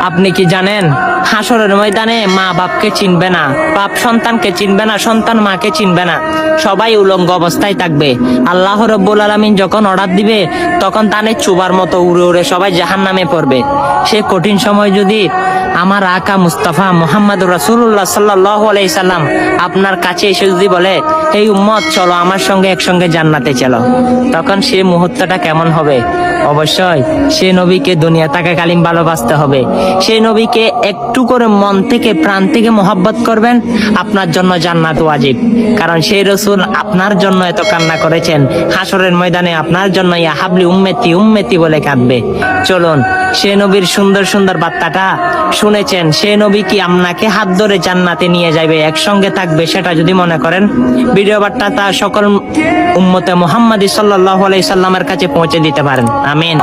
আপনি কি জানেন হাসরের ময়দানে মা বাপকে চিনবে না, বাপ সন্তানকে চিনবে না, সন্তান মাকে চিনবে না, সবাই উলঙ্গ অবস্থায় থাকবে। আল্লাহ রাব্বুল আলামিন যখন অর্ডার দিবে তখন তানে চুবার মতো উড়ে উড়ে সবাই জাহান্নামে পড়বে। সে কঠিন সময় যদি আমার আকা মুস্তাফা মুহাম্মদুর রাসূলুল্লাহ সাল্লাল্লাহু আলাইহি সাল্লাম আপনার কাছে এসে যদি বলে, এই উম্মত চলো আমার সঙ্গে একসঙ্গে জান্নাতে চলো, তখন সে মুহূর্তটা কেমন হবে? অবশ্যই সে নবীকে দুনিয়া থাকাকালীন ভালোবাসতে হবে। সেই নবীকে একটু করে মন থেকে প্রাণ থেকে মহব্বত করবেন, আপনার জন্য জান্নাত ওয়াজিব। কারণ সেই রাসূল আপনার জন্য এত কান্না করেছেন, হাসরের ময়দানে আপনার জন্য ইয়া হাবলি উম্মতি উম্মতি বলে কাঁদবে। চলুন সে নবীর সুন্দর সুন্দর বার্তাটা শুনেছেন, সে নবী কি আপনাকে হাত ধরে জান্নাতে নিয়ে যাবে, একসঙ্গে থাকবে, সেটা যদি মনে করেন ভিডিও বার্তা তা সকল উম্মতে মুহাম্মাদি সাল্লাল্লাহু আলাইহি সাল্লামের কাছে পৌঁছে দিতে পারেন। আমিন।